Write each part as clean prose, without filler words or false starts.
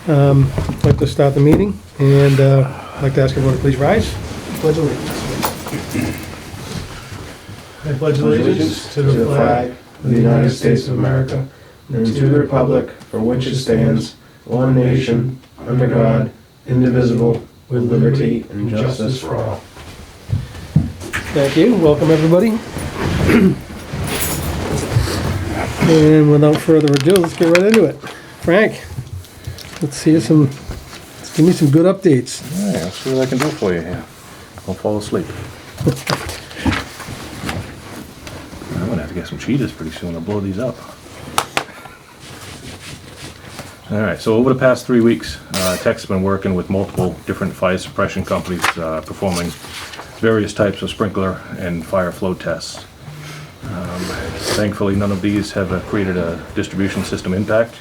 I'd like to start the meeting, and I'd like to ask everyone to please rise. Pledge allegiance. I pledge allegiance to the flag of the United States of America and to the republic for which it stands, one nation, under God, indivisible, with liberty and justice for all. Thank you. Welcome, everybody. And without further ado, let's get right into it. Frank, let's give me some good updates. Yeah, let's see what I can do for you here. Don't fall asleep. I'm gonna have to get some cheetahs pretty soon. I'll blow these up. All right, so over the past 3 weeks, Tech's been working with multiple different fire suppression companies performing various types of sprinkler and fire flow tests. Thankfully, none of these have created a distribution system impact.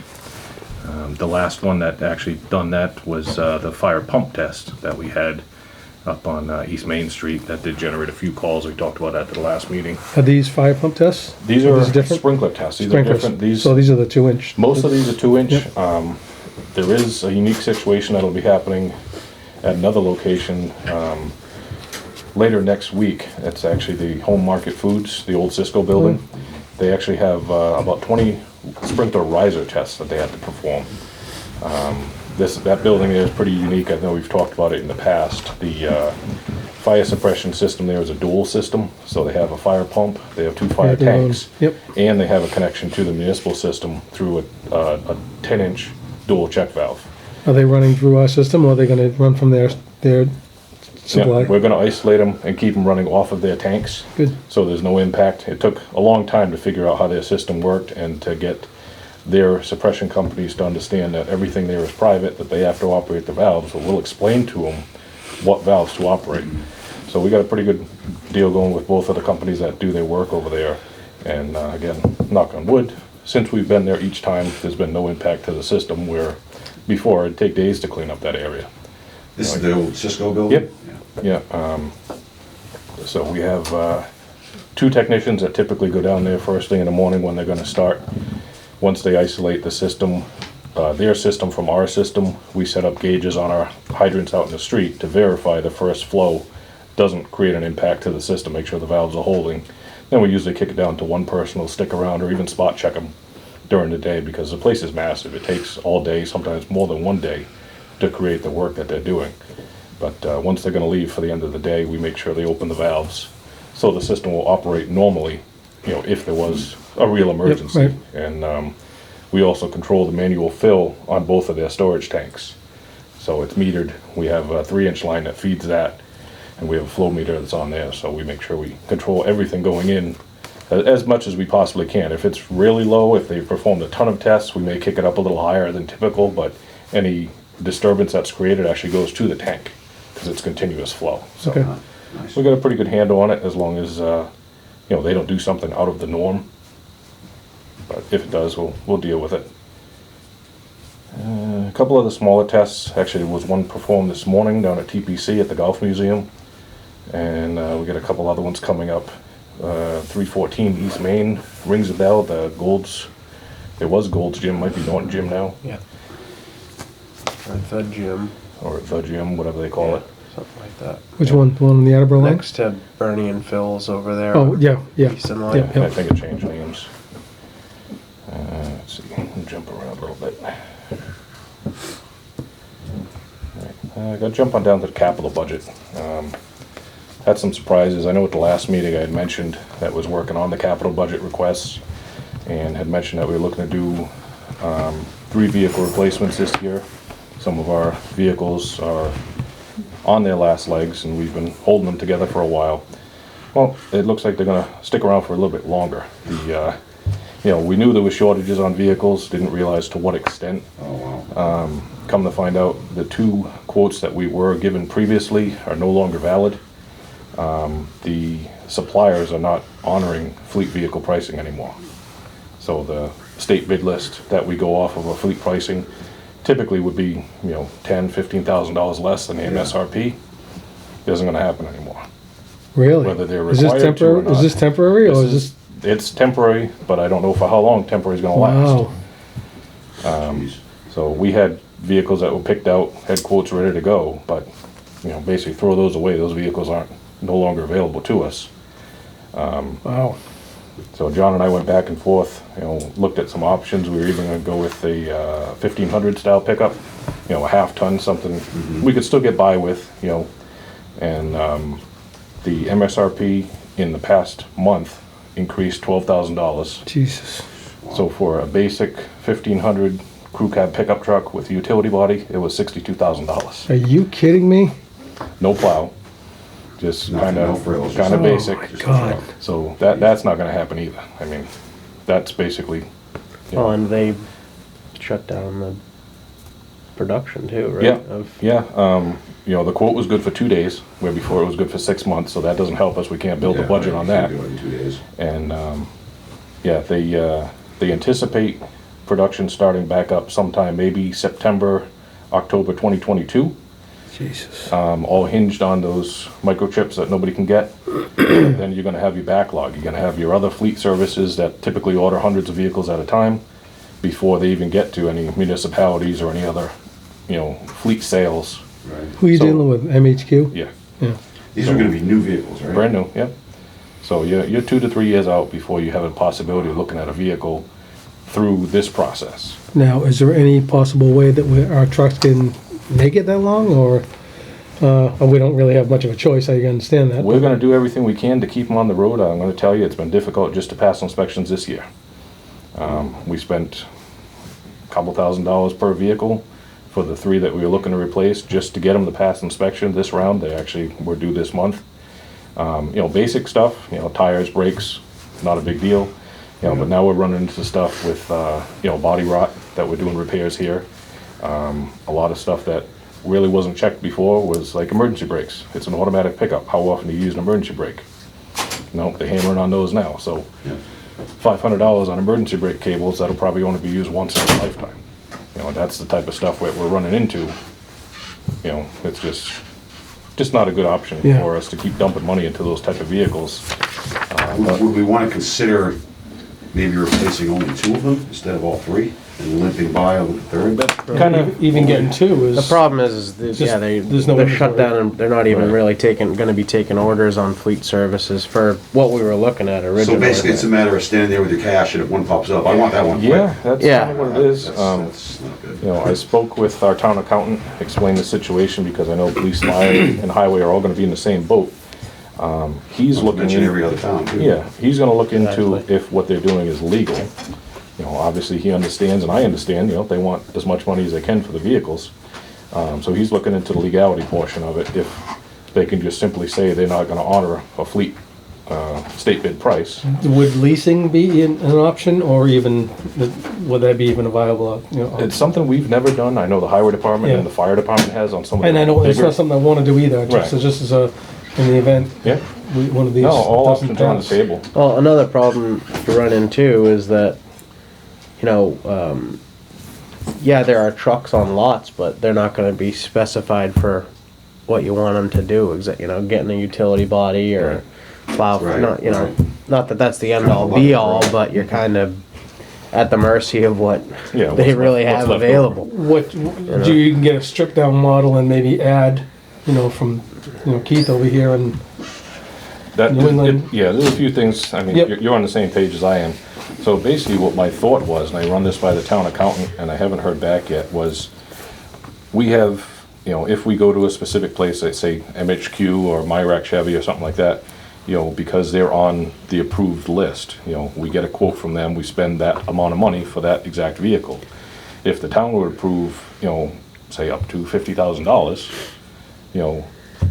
The last one that actually done that was the fire pump test that we had up on East Main Street. That did generate a few calls we talked about at the last meeting. Are these fire pump tests? These are different? Sprinkler tests. These Sprinklers. are different. So these are the 2-inch? Most of these are 2-inch. Yep. There is a unique situation that'll be happening at another location later next week. It's actually the Home Market Foods, the old Cisco building. They actually have about 20 sprinkler riser tests that they had to perform. That building there is pretty unique. I know we've talked about it in the past. The fire suppression system there is a dual system. So they have a fire pump, they have 2 fire tanks, and they have a connection to the municipal system through a 10-inch dual check valve. Are they running through our system, or are they going to run from their supply? Yeah, we're going to isolate them and keep them running off of their tanks. Good. So there's no impact. It took a long time to figure out how their system worked and to get their suppression companies to understand that everything there is private, that they have to operate the valves. So we'll explain to them what valves to operate. So we got a pretty good deal going with both of the companies that do their work over there. And again, knock on wood, since we've been there each time, there's been no impact to the system, where before it'd take days to clean up that area. This is the old Cisco building? Yep. Yeah. So we have 2 technicians that typically go down there first thing in the morning when they're going to start. Once they isolate the system, their system from our system, we set up gauges on our hydrants out in the street to verify the first flow doesn't create an impact to the system, make sure the valves are holding. Then we usually kick it down to one person who'll stick around or even spot check them during the day, because the place is massive. It takes all day, sometimes more than one day, to create the work that they're doing. But once they're going to leave for the end of the day, we make sure they open the valves so the system will operate normally, if there was a real emergency. Yep, right. And we also control the manual fill on both of their storage tanks. So it's metered. We have a 3-inch line that feeds that, and we have a flow meter that's on there. So we make sure we control everything going in as much as we possibly can. If it's really low, if they've performed a ton of tests, we may kick it up a little higher than typical, but any disturbance that's created actually goes to the tank because it's continuous flow. So Okay. Nice. we got a pretty good handle on it, as long as they don't do something out of the norm. But if it does, we'll deal with it. A couple of the smaller tests. Actually, there was one performed this morning down at TPC at the Golf Museum, and we got a couple other ones coming up. 314 East Main rings a bell. The Gold's, it was Gold's Gym, might be Norton Gym now. Yeah. Or the gym. Or the Gym, whatever they call it. Something like that. Which one? The one on the Attleboro line? Next to Bernie and Phil's over there. Oh, yeah. Eastern line. Yeah. I think it changed names. Let's see, we'll jump around a little bit. I got to jump on down to the capital budget. Had some surprises. I know at the last meeting I had mentioned that was working on the capital budget requests, and had mentioned that we were looking to do 3 vehicle replacements this year. Some of our vehicles are on their last legs, and we've been holding them together for a while. Well, it looks like they're going to stick around for a little bit longer. We knew there were shortages on vehicles, didn't realize to what extent. Oh, wow. Come to find out, the 2 quotes that we were given previously are no longer valid. The suppliers are not honoring fleet vehicle pricing anymore. So the state bid list that we go off of a fleet pricing typically would be, $10,000, $15,000 less than the MSRP. It isn't going to happen anymore. Really? Whether they're Is this required to or not. Is this temporary, or is this? It's temporary, but I don't know for how long temporary is going to last. Wow. Jeez. So we had vehicles that were picked out, had quotes ready to go, but, you know, basically throw those away. Those vehicles aren't no longer available to us. Wow. So John and I went back and forth, you know, looked at some options. We were even gonna go with a 1500 style pickup, you know, a half ton, something we could still get by with, you know. And the MSRP in the past month increased $12,000. Jesus. So for a basic 1500 crew cab pickup truck with a utility body, it was $62,000. Are you kidding me? No plow, just Nothing, kind no frills, of just- Oh, basic. my God. So that's not going to happen either. I mean, that's basically. You know, Oh, and they shut down the production too, right? Yeah, Of, yeah. You know, the quote was good for 2 days, where before it was good for 6 months. So that doesn't help us. We can't build a Yeah, budget right, on you that. can't do it in 2 days. And yeah, they anticipate production starting back up sometime, maybe September, October 2022. Jesus. All hinged on those microchips that nobody can get. Then you're going to have your backlog. You're going to have your other fleet services that typically order hundreds of vehicles at a time before they even get to any municipalities or any other, you know, fleet sales. Right. Who are you So- dealing with? MHQ? Yeah, Yeah. These are gonna be new vehicles, right? brand new. Yeah. So you're 2 to 3 years out before you have a possibility of looking at a vehicle through this process. Now, is there any possible way that our trucks can make it that long, or we don't really have much of a choice? I understand that. We're going to do everything we can to keep them on the road. I'm going to tell you, it's been difficult just to pass inspections this year. We spent a couple $1,000s per vehicle for the 3 that we were looking to replace just to get them to pass inspection this round. They actually were due this month. You know, basic stuff, you know, tires, brakes, not a big deal. You know, but now we're running into stuff with, you know, body rot that we're doing repairs here. A lot of stuff that really wasn't checked before was like emergency brakes. It's an automatic pickup. How often do you use an emergency brake? No, they're hammering on those now. So Yeah. $500 on emergency brake cables, that'll probably only be used once in a lifetime. You know, that's the type of stuff that we're running into. You know, it's just not a good option Yeah. for us to keep dumping money into those type of vehicles. Would we wanna consider maybe replacing only 2 of them instead of all 3? And limping by with the 3rd? Kind of, Even getting 2 is. the problem is Just- yeah, there's no they're shut inventory. down and they're not even Right. really gonna be taking orders on fleet services for what we were looking at So originally. basically, it's a matter of standing there with your cash, and if one pops up, I want that one quick. yeah, that's Yeah. kind of what it is. That's not good. You know, I spoke with our town accountant, explained the situation because I know police, fire, and highway are all gonna be in the same boat. He's looking Mention in, every other town, too. yeah, he's gonna look into Exactly. if what they're doing is legal. You know, obviously he understands and I understand, you know, they want as much money as they can for the vehicles. So he's looking into the legality portion of it, if they can just simply say they're not gonna honor a fleet, state bid price. Would leasing be an option, or even, would that be even a viable, you know? It's something we've never done. I know the highway department and Yeah. the fire department has on some of the And I know it's bigger- not something I want to do either, Right. just as a, in the event Yeah, one of these. no, all doesn't options are on the pass. table. Well, another problem you run into is that, you know, yeah, there are trucks on lots, but they're not gonna be specified for what you want them to do, you know, getting a utility body or plow, Right, not, you know, right. not that that's the end Kind of all a lot be of all, room. but you're kind of at the mercy of what Yeah, they what's really left- have what's left available. What, do you can get a stripped down model and maybe add, you know, from, you know, Keith over here and, That, New England. yeah, there's a few things, I mean, Yep. you're on the same page as I am. So basically what my thought was, and I run this by the town accountant, and I haven't heard back yet, was we have, you know, if we go to a specific place, let's say MHQ or Myrac Chevy or something like that, you know, because they're on the approved list, you know, we get a quote from them, we spend that amount of money for that exact vehicle. If the town would approve, you know, say up to $50,000, you know,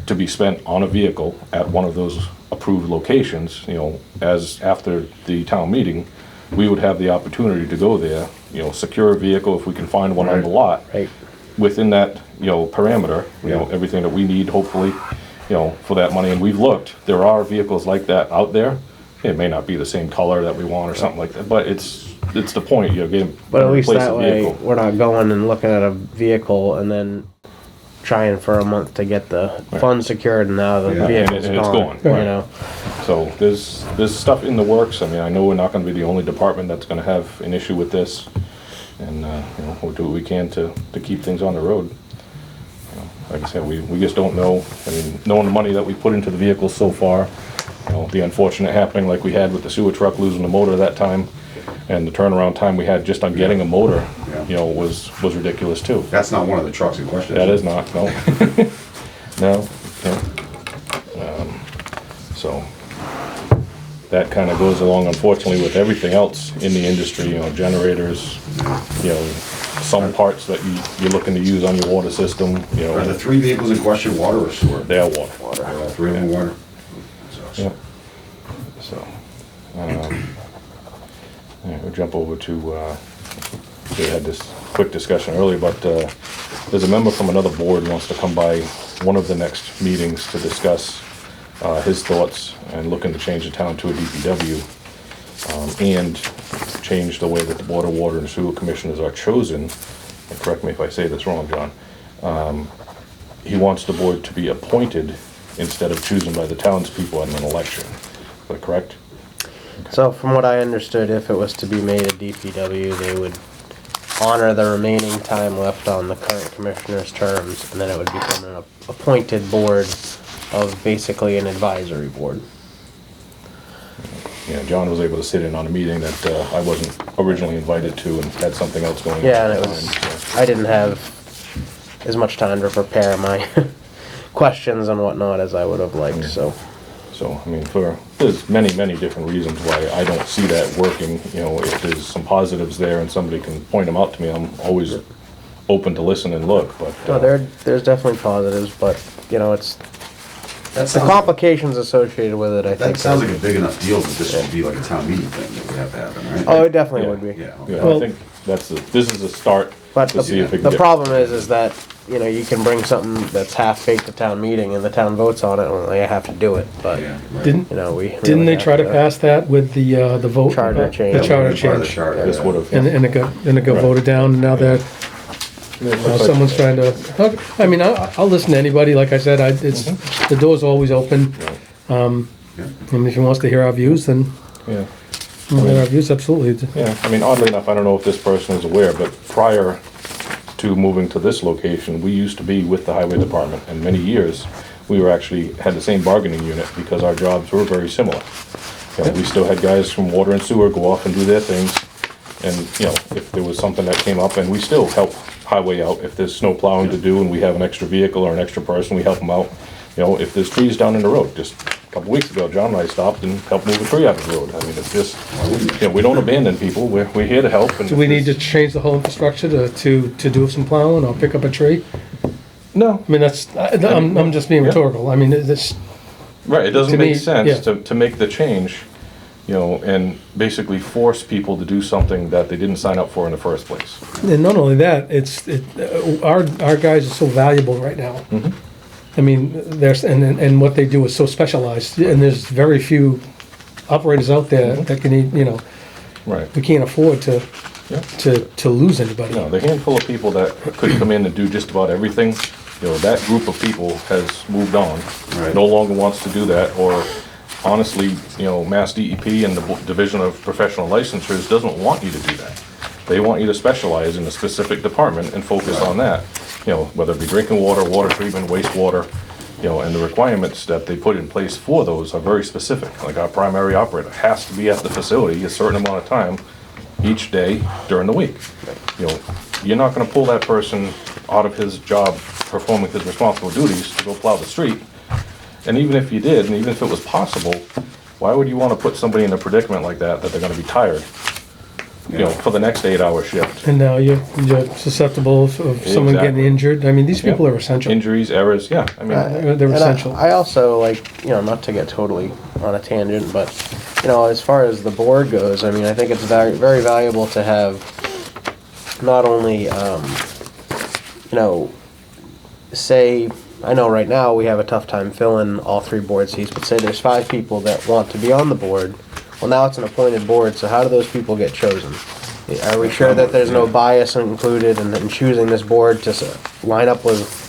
to be spent on a vehicle at one of those approved locations, you know, as after the town meeting, we would have the opportunity to go there, you know, secure a vehicle if we can find one on the lot. Right. Within that, you know, parameter, you know, everything that we need, hopefully, you know, for that money. And we've looked, there are vehicles like that out there. It may not be the same color that we want or something like that, but it's the point, you're getting. But at least replace that a way, vehicle. we're not going and looking at a vehicle and then trying for a month to get the funds secured and now the Yeah. vehicle's And it's gone, gone. you know? So there's stuff in the works. I mean, I know we're not gonna be the only department that's gonna have an issue with this. And, we'll do what we can to keep things on the road. Like I said, we just don't know. I mean, knowing the money that we put into the vehicles so far, the unfortunate happening like we had with the sewer truck losing the motor that time, and the turnaround time we had just on getting a motor, was ridiculous too. That's not one of the trucks in question. That is not, no. No. So, that kind of goes along, unfortunately, with everything else in the industry, generators, some parts that you're looking to use on your water system, Are the 3 vehicles in question water or sewer? they are water. All 3 of them water? Yeah. So, we'll jump over to, we had this quick discussion earlier, but there's a member from another board wants to come by one of the next meetings to discuss his thoughts and looking to change the town to a DPW, and change the way that the Board of Water and Sewer Commissioners are chosen. And correct me if I say this wrong, John. He wants the board to be appointed instead of chosen by the townspeople in an election. Is that correct? So from what I understood, if it was to be made a DPW, they would honor the remaining time left on the current commissioner's terms, and then it would become an appointed board of basically an advisory board. Yeah, John was able to sit in on a meeting that I wasn't originally invited to and had something else going on. Yeah, and at it the was, time, so. I didn't have as much time to prepare my questions and whatnot as I would have liked, so. So, I mean, there's many, many different reasons why I don't see that working. If there's some positives there and somebody can point them out to me, I'm always open to listen and look, but. No, there's definitely positives, but, it's, That the sounds, complications associated with it, I think. that sounds like a big enough deal that this would be like a town meeting thing that would have to happen, right? Oh, it definitely Yeah. would be. Yeah, Yeah, okay. I think this is a start But to see if we can the get. problem is that, you can bring something that's half-baked to town meeting and the town votes on it, well, you have to do it, but, Yeah, right. Didn't, we. didn't really they have try to pass that with the vote? Charter change. The charter Part of the change. charter, This yeah. would have. And it got Right. voted down, and now that, now someone's trying to, I mean, I'll listen to anybody, like I said, the door's always open. And if he wants to hear our views, then Yeah. we'll hear our views, absolutely. Yeah, I mean, oddly enough, I don't know if this person is aware, but prior to moving to this location, we used to be with the highway department, and many years, we were actually, had the same bargaining unit because our jobs were very similar. We still had guys from water and sewer go off and do their things, and, if there was something that came up, and we still help highway out, if there's snow plowing to do and we have an extra vehicle or an extra person, we help them out. If there's trees down in the road, just a couple weeks ago, John and I stopped and helped move a tree out of the road. I mean, it's just, we don't abandon people, we're here to help. And Do we need to change the whole infrastructure to do some plowing or pick up a tree? No, I mean, I'm just being rhetorical. I mean, this, right, it doesn't To me, make sense yeah. to make the change, and basically force people to do something that they didn't sign up for in the first place. and not only that, our guys are so valuable right now. I mean, and what they do is so specialized, and there's very few operators out there that can, Right. we can't afford to Yeah. to lose anybody. No, the handful of people that could come in and do just about everything, that group of people has moved on. Right. No longer wants to do that, or honestly, Mass DEP and the Division of Professional Licensures doesn't want you to do that. They want you to specialize in a specific department and focus on that. Whether it be drinking water, water treatment, wastewater, and the requirements that they put in place for those are very specific. Like our primary operator has to be at the facility a certain amount of time each day during the week. You're not gonna pull that person out of his job performing his responsible duties to go plow the street. And even if you did, and even if it was possible, why would you wanna put somebody in a predicament like that they're gonna be tired, for the next 8-hour shift? And now you're susceptible of someone getting Exactly. injured. I mean, these people Yeah. are essential. Injuries, errors, yeah, I mean, They're And essential. I also not to get totally on a tangent, but as far as the board goes, I mean, I think it's very, very valuable to have not only, say, I know right now we have a tough time filling all 3 board seats, but say there's 5 people that want to be on the board. Well, now it's an appointed board, so how do those people get chosen? Are we sure that there's no bias included in choosing this board to line up with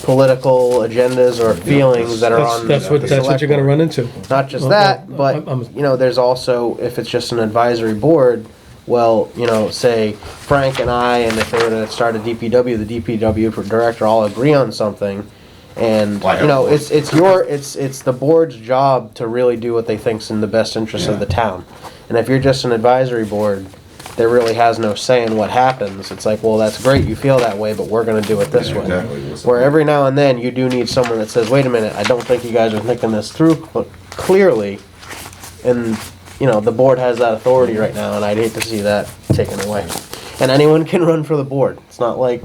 political agendas or feelings that are on That's the what you're select gonna board? run into. Not just Well, that, well, but, there's also, if it's just an advisory board, well, say Frank and I, and if they were to start a DPW, the DPW director all agree on something, and it's the board's job to really do what they think's in the best interest of the town. And if you're just an advisory board, there really has no say in what happens. It's like, well, that's great, you feel that way, but we're gonna do it this way. Exactly. Where every now and then you do need someone that says, wait a minute, I don't think you guys are thinking this through, but clearly, and the board has that authority right now, and I'd hate to see that taken away. And anyone can run for the board. It's not like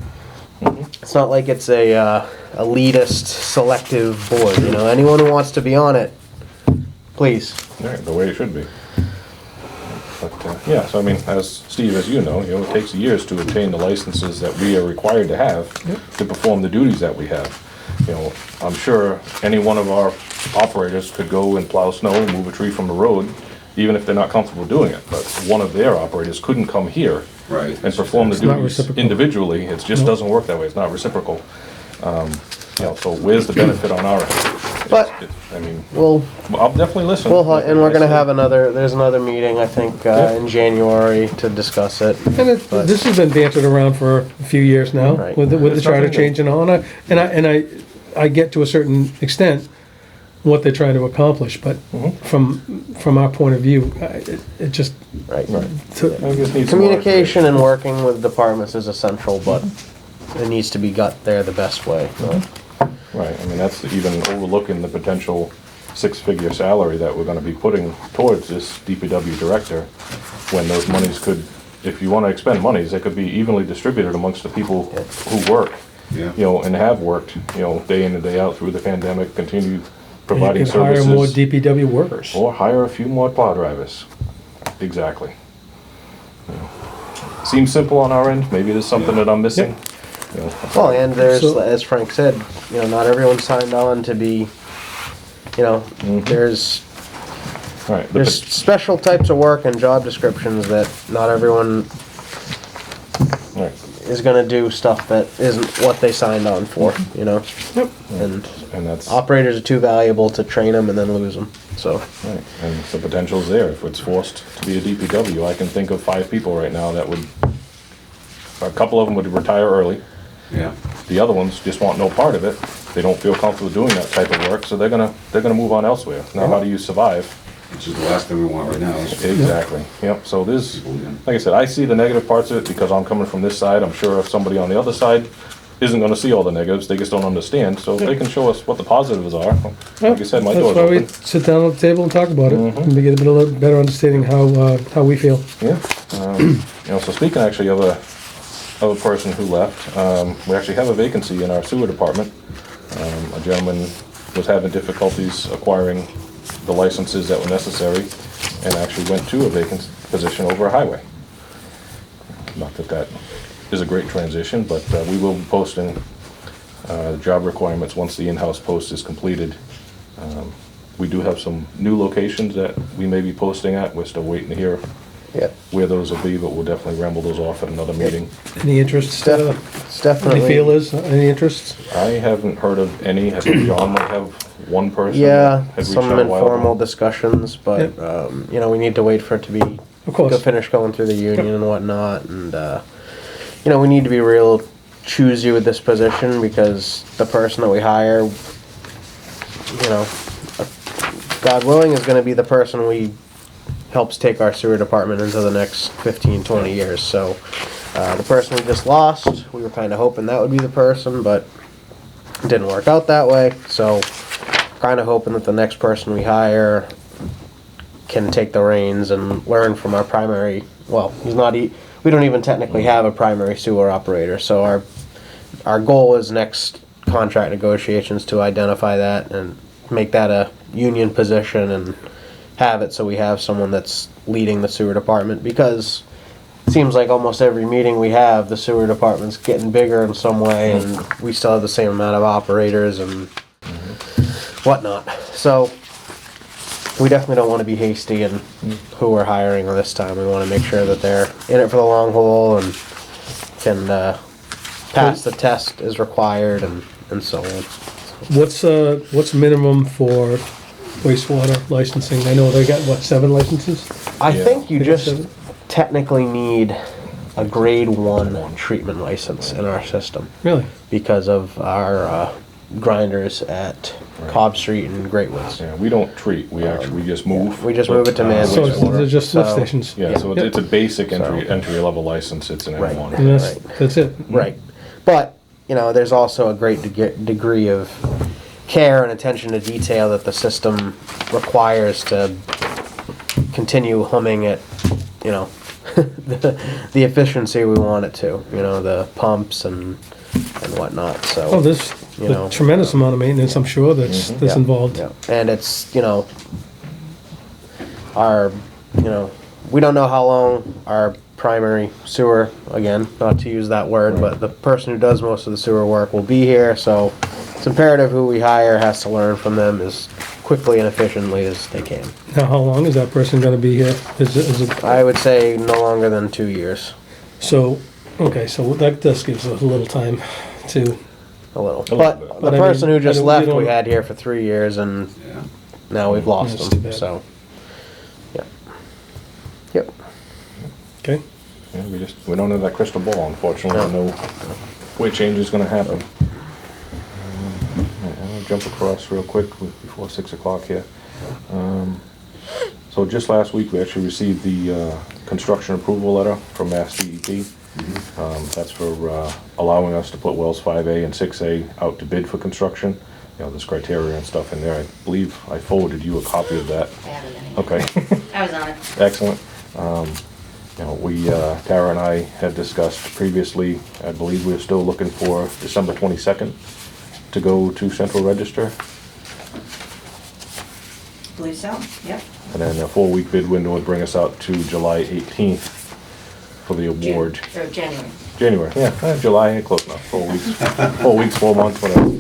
it's a elitist, selective board. Anyone who wants to be on it, please. Right, the way it should be. But, yeah, so I mean, as Steve, as you know, it takes years to obtain the licenses that we are required to have to perform the duties that we have. I'm sure any one of our operators could go and plow snow and move a tree from the road, even if they're not comfortable doing it. But one of their operators couldn't come here Right. and perform the not duties reciprocal. individually. It just doesn't work that way. It's not reciprocal. So where's the benefit on our end? But I mean, we'll I'll definitely listen. and we're gonna have there's another meeting, I think, in January to discuss it. And this has been bantered around for a few years now, Right. with the It's charter nothing new. change and all, and I get to a certain extent what they're trying to accomplish, but from our point of view, it just, Right. I just need some more Communication and working with departments is essential, but it needs to be got there the best way. Right, I mean, that's even overlooking the potential six-figure salary that we're gonna be putting towards this DPW director, when those monies could, if you wanna expend monies, they could be evenly distributed amongst the people who work, Yeah. and have worked, day in and day out through the pandemic, continue you providing can hire more services. DPW workers. Or hire a few more plow drivers. Exactly. Seems simple on our end, maybe there's something that I'm missing. Well, and there's, So- as Frank said, not everyone signed on to be, there's Right, there's special types of work and job descriptions that not everyone right, is gonna do stuff that isn't what they signed on for, Yep. And and that's. operators are too valuable to train them and then lose them, so. Right, and the potential's there. If it's forced to be a DPW, I can think of 5 people right now that would, a couple of them would retire early. Yeah. The other ones just want no part of it. They don't feel comfortable doing that type of work, so they're gonna move on elsewhere. Now, how do you survive? Which is the last thing we want right now. Is Exactly, yep, so there's, people again. like I said, I see the negative parts of it because I'm coming from this side. I'm sure if somebody on the other side isn't gonna see all the negatives, they just don't understand, so if they can show us what the positives are. Like I said, my door's That's why we open. sit down at the table and talk about it, and we get a little better understanding how we feel. Yeah, so speaking actually of a person who left, we actually have a vacancy in our sewer department. A gentleman was having difficulties acquiring the licenses that were necessary and actually went to a vacant position over a highway. Not that that is a great transition, but we will be posting job requirements once the in-house post is completed. We do have some new locations that we may be posting at. We're still waiting to hear Yeah, where those will be, but we'll definitely ramble those off at another meeting. Any interests, it's any definitely. feelers, any interests? I haven't heard of any. I think John might have one person. Yeah, that had reached some out a while ago. informal discussions, but, we need to wait for it to be, Of course. finish going through the union and whatnot, and, we need to be real choosy with this position, because the person that we hire, God willing, is gonna be the person we helps take our sewer department into the next 15, 20 years, so, the person we just lost, we were kinda hoping that would be the person, but it didn't work out that way, so kinda hoping that the next person we hire can take the reins and learn from our primary, well, we don't even technically have a primary sewer operator, so our goal is next contract negotiations to identify that and make that a union position and have it so we have someone that's leading the sewer department, because it seems like almost every meeting we have, the sewer department's getting bigger in some way, and we still have the same amount of operators and whatnot. So we definitely don't want to be hasty in who we're hiring this time. We want to make sure that they're in it for the long haul and can pass the test as required and so on. What's minimum for wastewater licensing? I know they got, 7 licenses? I Yeah. think you They got just, 7? technically need a grade 1 treatment license in our system Really? because of our grinders at Cobb Street and Great Woods. Yeah, we don't treat, we just move. We just move it to man So wastewater. they're just lift So- stations? Yeah, so it's a basic entry So- level license, it's an Right. M1. And Right. that's it? Right. But, you know, there's also a great degree of care and attention to detail that the system requires to continue humming at, you know, the efficiency we want it to, you know, the pumps and whatnot, so. Oh, there's You know. a tremendous amount of maintenance, I'm sure, that's Yeah, involved. yeah. And it's, you know, we don't know how long our primary sewer, again, not to use that word, but the person who does most of the sewer work will be here, so it's imperative who we hire has to learn from them as quickly and efficiently as they can. Now, how long is that person gonna be here? Is it, I would say no longer than 2 years, so, okay, so that just gives us a little time to, a little. little But bit. the But I person mean, who just you left, don't- we had here for 3 years, and Yeah. now we've lost That's too him, bad. so. Yep. Yep. okay? Yeah, we don't have that crystal ball, unfortunately, to know where change is gonna happen. I'll jump across real quick before 6 o'clock here. So just last week, we actually received the construction approval letter from Mass DEP. That's for allowing us to put wells 5A and 6A out to bid for construction. You know, there's criteria and stuff in there. I believe I forwarded you a copy of that. I have it anyway. Okay. I was on it. Excellent. You know, Tara and I had discussed previously, I believe we're still looking for December 22nd to go to Central Register. Believe so, yep. And then a 4-week bid window would bring us out to July 18th for the award. Or January. January, yeah, July, close enough, 4 weeks, 4 weeks, 4 months, whatever.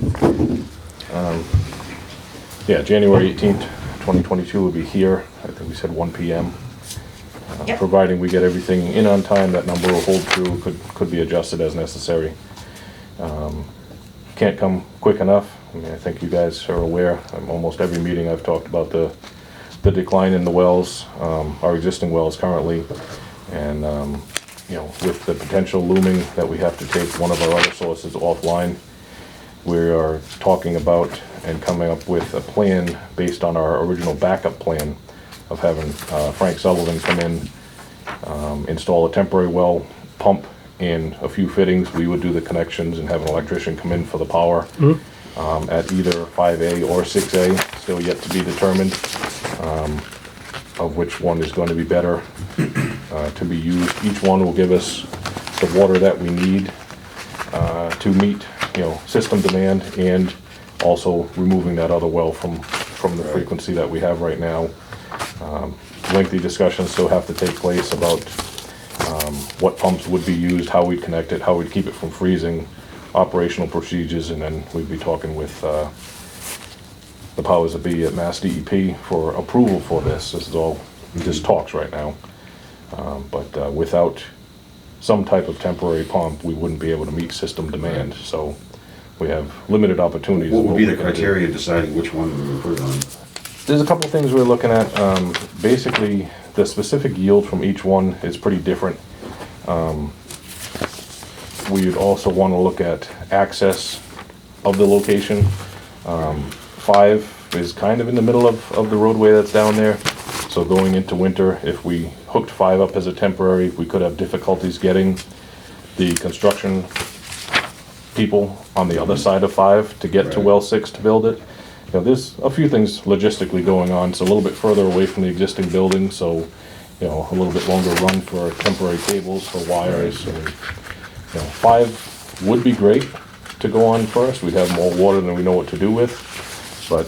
Yeah, January 18th, 2022 will be here, I think we said 1 PM. Yep. Providing we get everything in on time, that number will hold true, could be adjusted as necessary. Can't come quick enough, I mean, I think you guys are aware, almost every meeting I've talked about the decline in the wells, our existing wells currently, and, you know, with the potential looming that we have to take one of our other sources offline, we are talking about and coming up with a plan based on our original backup plan of having Frank Sullivan come in, install a temporary well pump and a few fittings. We would do the connections and have an electrician come in for the power at either 5A or 6A, still yet to be determined, of which one is going to be better to be used. Each one will give us the water that we need to meet, you know, system demand, and also removing that other well from the frequency that we have right now. Lengthy discussions still have to take place about what pumps would be used, how we'd connect it, how we'd keep it from freezing, operational procedures, and then we'd be talking with the powers that be at Mass DEP for approval for this. This is all just talks right now. But without some type of temporary pump, we wouldn't be able to meet system demand. So we have limited opportunities. What would be we the can do. criteria deciding which one we would put it on? There's a couple things we're looking at. Basically, the specific yield from each one is pretty different. We'd also want to look at access of the location. 5 is kind of in the middle of the roadway that's down there. So going into winter, if we hooked 5 up as a temporary, we could have difficulties getting the construction people on the other side of 5 to get to Right. well 6 to build it. You know, there's a few things logistically going on. It's a little bit further away from the existing building, so, you know, a little bit longer run for temporary cables, for wires, and, you know, 5 would be great to go on first. We'd have more water than we know what to do with, but,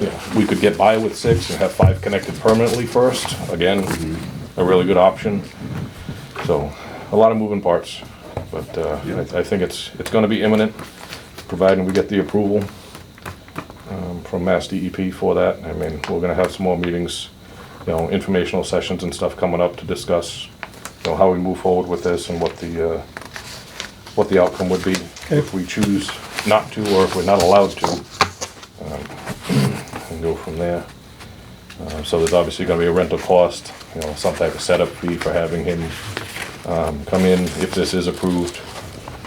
you know, we could get by with 6 and have 5 connected permanently first. Again, a really good option. So, a lot of moving parts, but I think it's gonna be imminent, providing we get the approval from Mass DEP for that. I mean, we're gonna have some more meetings, you know, informational sessions and stuff coming up to discuss, you know, how we move forward with this and what the outcome would be if we choose not to, or if we're not allowed to, and go from there. So there's obviously gonna be a rental cost, some type of setup fee for having him come in if this is approved,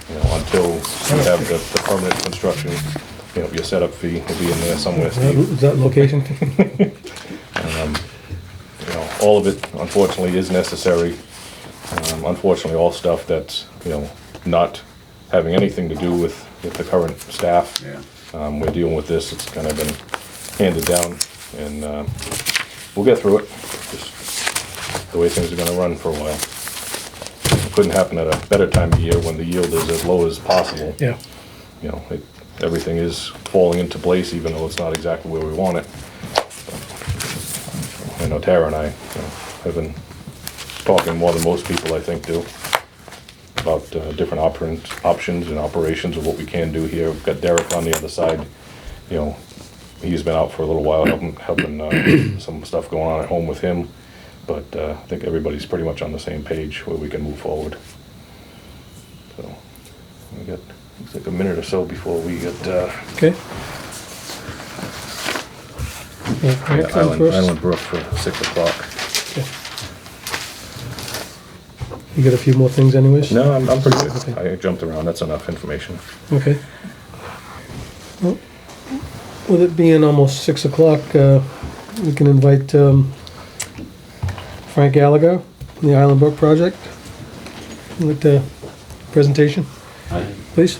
until you have the permanent construction, your setup fee will be in there somewhere, Steve. Is that location? All of it unfortunately is necessary. Unfortunately, all stuff that's, not having anything to do with the current staff. Yeah. We're dealing with this, it's kind of been handed down, and we'll get through it. Just the way things are gonna run for a while. It couldn't happen at a better time of year when the yield is as low as possible. Yeah. Everything is falling into place, even though it's not exactly where we want it. I know Tara and I have been talking more than most people, I think, do, about different options and operations of what we can do here. We've got Derek on the other side. He's been out for a little while helping some stuff going on at home with him. But I think everybody's pretty much on the same page where we can move forward. So we got, looks like a minute or so before we get Okay. Yeah, Island Brook for 6 o'clock. You got a few more things anyways? No, I'm pretty good. Okay. I jumped around, that's enough information. Okay. Well, with it being almost 6 o'clock, we can invite Frank Gallagher from the Island Brook project. With the presentation, please.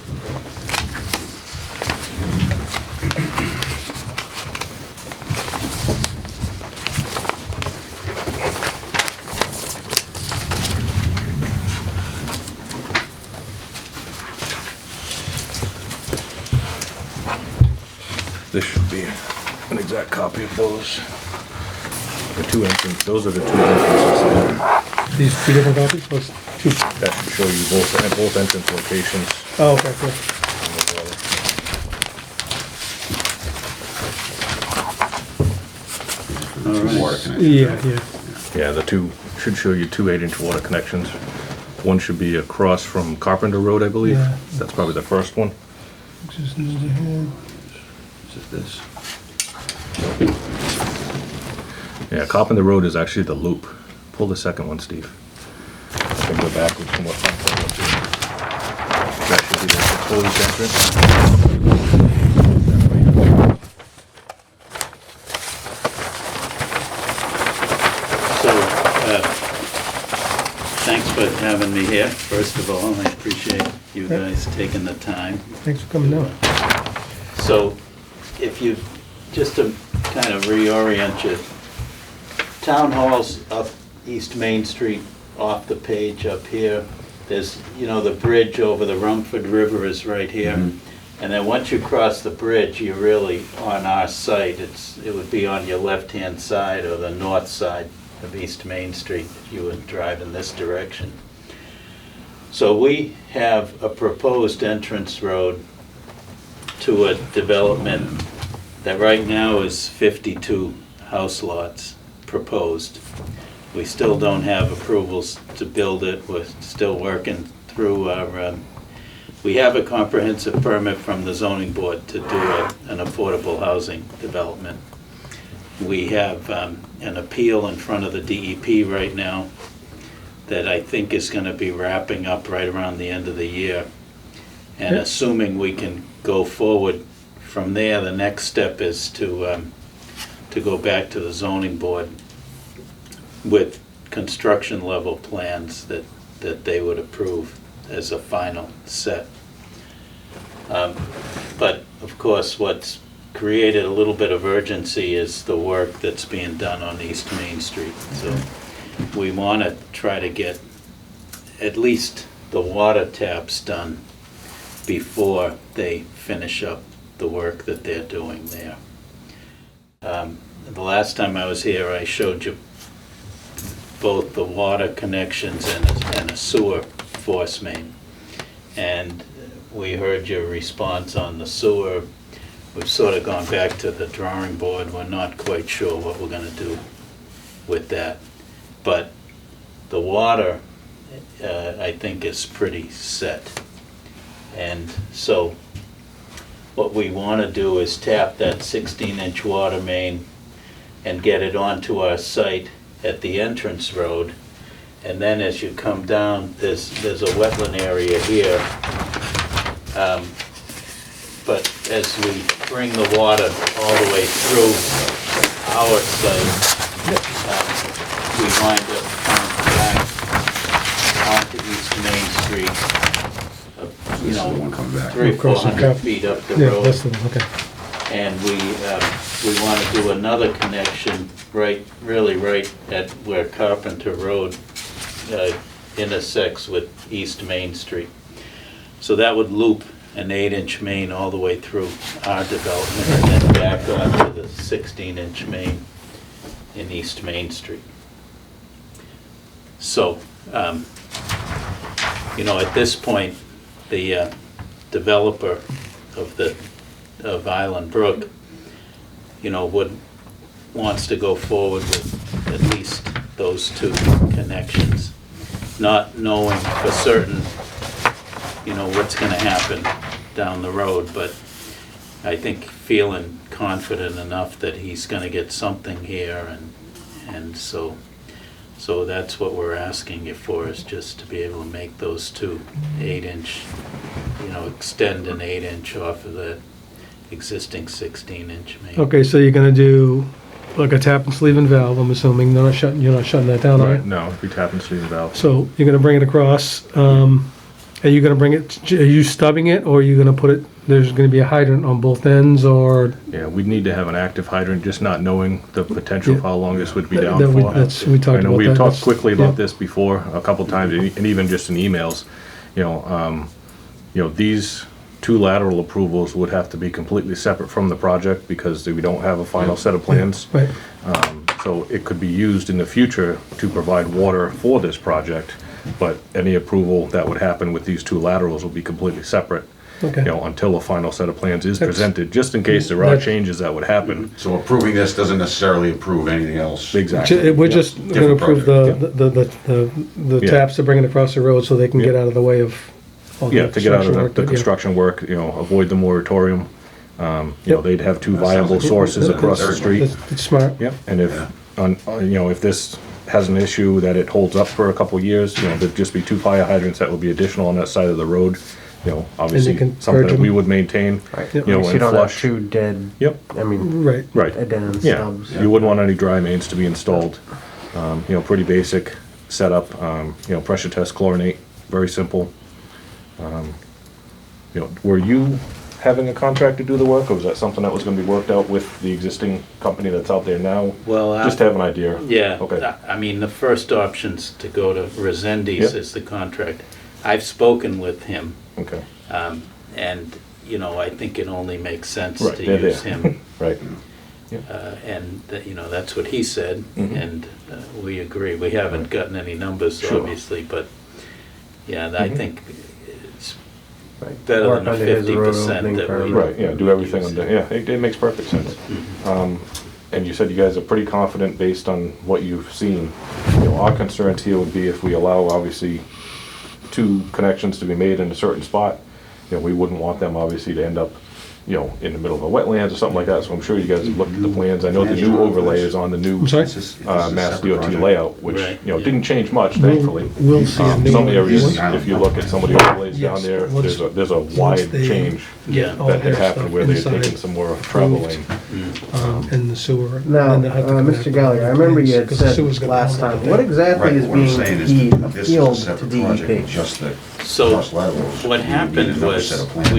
This should be an exact copy of those. The two entrances, those are the two entrances. These two different copies? Or two? That should show you both entrance locations. Oh, okay, cool. Two water connections. Yeah. Yeah, the two, should show you 2 8-inch water connections. One should be across from Carpenter Road, I believe. Yeah. That's probably the first one. Is it this? Yeah, Carpenter Road is actually the loop. Pull the second one, Steve. I can go backwards from what Frank told us. That should be the proposed entrance. So, thanks for having me here, first of all. I appreciate you guys taking the time. Thanks for coming down. So, if you, just to kind of reorient you, Town Hall's up East Main Street, off the page up here. There's, the bridge over the Rumford River is right here. And then once you cross the bridge, you're really on our site. It would be on your left-hand side or the north side of East Main Street if you would drive in this direction. So we have a proposed entrance road to a development that right now is 52 house lots proposed. We still don't have approvals to build it. We're still working through our, we have a comprehensive permit from the zoning board to do an affordable housing development. We have an appeal in front of the DEP right now that I think is going to be wrapping up right around the end of the year. And assuming we can go forward from there, the next step is to go back to the zoning board with construction level plans that they would approve as a final set. But of course, what's created a little bit of urgency is the work that's being done on East Main Street. So we want to try to get at least the water taps done before they finish up the work that they're doing there. The last time I was here, I showed you both the water connections and a sewer force main. And we heard your response on the sewer. We've sort of gone back to the drawing board. We're not quite sure what we're going to do with that. But the water, I think, is pretty set. And so what we want to do is tap that 16-inch water main and get it onto our site at the entrance road. And then as you come down, there's a wetland area here. But as we bring the water all the way through our site, we wind up coming back onto East Main Street, you This is the know, one coming back. 300-400 feet up the Yeah, road. that's the one, okay. And we want to do another connection really right at where Carpenter Road intersects with East Main Street. So that would loop an 8-inch main all the way through our development and then back onto the 16-inch main in East Main Street. So, you know, at this point, the developer of Island Brook, you know, wants to go forward with at least those two connections, not knowing for certain, you know, what's gonna happen down the road, but I think feeling confident enough that he's gonna get something here, and so that's what we're asking you for, is just to be able to make those two 8-inch, you know, extend an 8-inch off of the existing 16-inch main. Okay, so you're gonna do like a tap and sleeve and valve, I'm assuming, you're not shutting that down, are Right, you? no, if we tap and sleeve the valve. So you're gonna bring it across, are you gonna bring it, are you stubbing it, or are you gonna put it, there's gonna be a hydrant on both ends, or? Yeah, we'd need to have an active hydrant, just not knowing the potential Yeah. for how long this would be That- down that we- for. we talked I know about we've that. talked That's- quickly yeah. about this before, a couple times, and even just in emails. You know, these two lateral approvals would have to be completely separate from the project because we don't have a final set of plans. Right, So it could be used in the future to provide water for this project, but any approval that would happen with these two laterals will be completely separate, okay. you know, until a final set of plans is That's- presented, just in case there are That's- changes that would happen. So approving this doesn't necessarily approve anything else. Exactly. We're just gonna Different approve the Yeah. taps to bring it across the road so they can Yeah. get out of the way of all the Yeah, to get out construction of work. the that- yeah. construction work, you know, avoid the moratorium. You know, Yep. they'd have two That sounds viable like- sources across the That's- street. It's smart. Yep, and if, you know, if this has an issue that it holds up for a couple of years, you know, there'd just be two fire hydrants that would be additional on that side of the road. You know, obviously, can something purge that we them. would maintain, Right. you know, So you and don't have flush. two dead, Yep, I mean, Right. right. dead end Yeah, stubs. you wouldn't want any dry mains to be installed. You know, pretty basic setup, you know, pressure test chlorinate, very simple. You know, were you having a contract to do the work, or was that something that was gonna be worked out with the existing company that's out there now? Well, Just to have an idea. yeah, Okay. I mean, the first option's to go to Resendes Yep. as the contract. I've spoken with him, Okay, and, you know, I think it only makes sense right, to they're use there. him. Right, And, you know, that's what he said, Mhm. and we agree. We haven't gotten any numbers, Sure. obviously, but, yeah, I Mhm. think it's Right. better Work than the under his road 50% opening that we. permit. right, yeah, do everything under, yeah, it makes perfect sense. Mhm. And you said you guys are pretty confident based on what you've seen. You know, our concerns here would be if we allow, obviously, two connections to be made in a certain spot, you know, we wouldn't want them obviously to end up, you know, in the middle of a wetlands or something like that, so I'm sure you guys have looked at the plans. I know the new overlay is on the new I'm sorry? Is this- is this a Mass separate DOT project? layout, which, Right, you know, yeah. didn't change much, thankfully. We'll see a new Some one. areas, Once- if you look at some of the overlays down Yes, there, once- there's a wide they change Yeah. all that their had happened stuff where they had inside, taken some more travel lane. in the sewer. Now, and then they have to connect Mr. Gallagher, I remember you had because the said sewer's got last all time, that what there. exactly Right, is what I'm being saying is, appealed this is a to separate DEP? project, just the So, cross laterals. what You need happened another set was, of plans.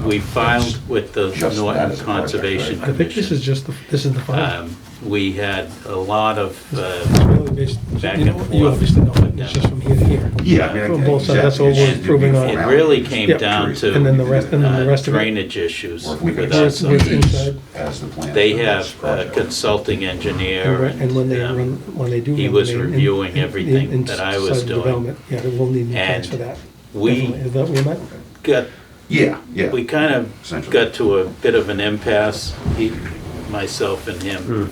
we filed with the Just that Norton as a project, Conservation right? I think this is Commission. just this is the final. We had a lot of, It's really based, back you and know, forth. you obviously know, it. it's just from here to here. Yeah, I mean. From both sides, that's all exactly. we're proving on. it really came Yeah. down to And then the rest of it. drainage issues Or if we could with us. accept With these inside. as the plan. They for have this a project. consulting engineer, And when they and, run, when they do. he run was the main reviewing everything that I was inside doing. development, yeah, they will need new plans And for that. we Definitely. Is that what you meant? got, Yeah, yeah. we kind of Essentially. got to a bit of an impasse, myself and him.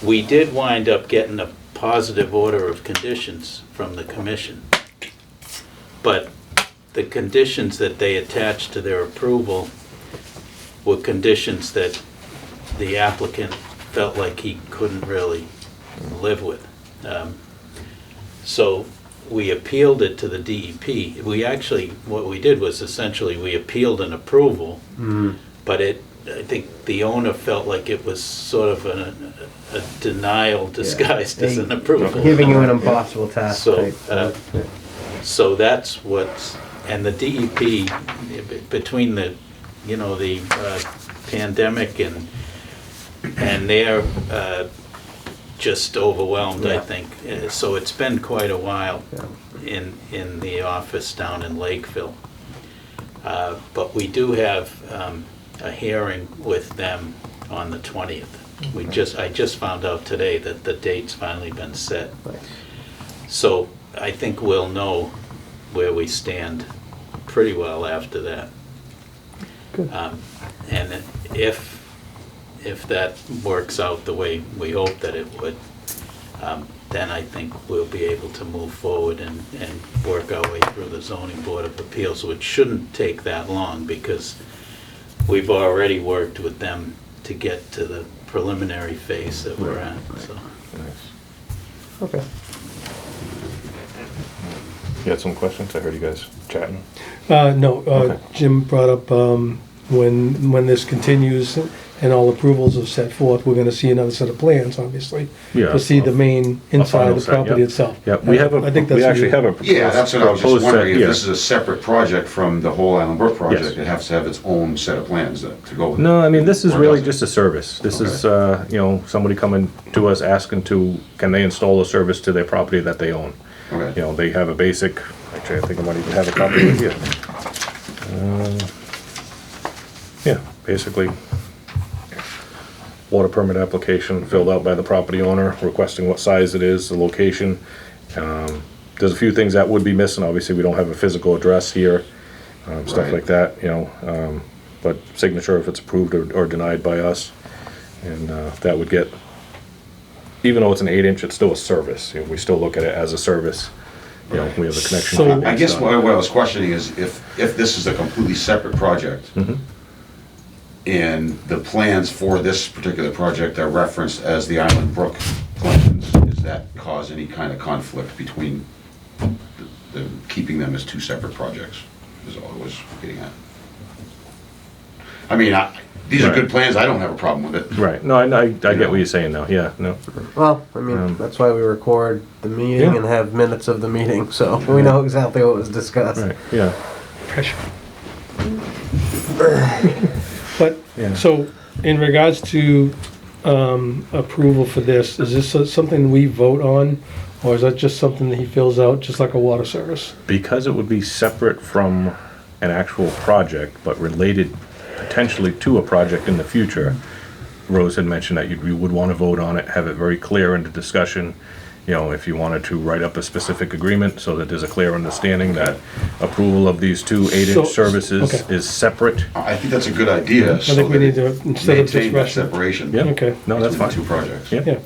We did wind up getting a positive order of conditions from the commission. But the conditions that they attached to their approval were conditions that the applicant felt like he couldn't really live with. So we appealed it to the DEP. We actually, what we did was essentially we appealed an approval, but I think the owner felt like it was sort of a denial disguised as an approval. Giving you an impossible task. So, type. So that's what's, and the DEP, between the, the pandemic and they're just overwhelmed, I think. So it's been quite a while in the office down in Lakeville. But we do have a hearing with them on the 20th. I just found out today that the date's finally been set. So I think we'll know where we stand pretty well after that. Good. And if that works out the way we hope that it would, then I think we'll be able to move forward and work our way through the zoning board of appeals, which shouldn't take that long because we've already worked with them to get to the preliminary phase that we're at, so. Okay. You had some questions? I heard you guys chatting. No, Okay. Jim brought up, when this continues and all approvals are set forth, we're gonna see another set of plans, obviously. Yeah. To see the main inside of the set, property yeah. itself. Yeah, we have I think that's we actually what have a Yeah, that's what I was just proposed set, wondering, if yeah. this is a separate project from the whole Island Brook project, Yes. it has to have its own set of plans to go with it. No, I mean, this is Or really does it? just a service. This is, somebody coming to us asking can they install a service to their property that they own? Okay. They have a basic, actually, I think I might even have a copy of it here. Yeah, basically, water permit application filled out by the property owner, requesting what size it is, the location. There's a few things that would be missing. Obviously, we don't have a physical address here, stuff Right. like that, but signature if it's approved or denied by us. And that would get, even though it's an 8-inch, it's still a service. We still look at it as a service. We have a connection. So- to I guess based what on- I was questioning is if this is a completely separate project, and the plans for this particular project are referenced as the Island Brook plans, does that cause any kind of conflict between keeping them as two separate projects, is all I was getting at. I mean, these are Right. good plans, I don't have a problem with it. Right, no, I get what you're saying now, yeah, no. Well, I mean, that's why we record the meeting Yeah. and have minutes of the meeting, so we know exactly what was discussed. Right, yeah. Pressure. But, Yeah. so, in regards to, approval for this, is this something we vote on? Or is that just something that he fills out, just like a water service? Because it would be separate from an actual project, but related potentially to a project in the future, Rose had mentioned that you would want to vote on it, have it very clear in the discussion, if you wanted to write up a specific agreement so that there's a clear understanding that approval of these two 8-inch So- services okay. is separate. I think that's a good idea. I think we need to, instead of just Maintain that rushing. separation. Yeah. Okay. No, that's between fine. the two projects. Yeah, Yeah.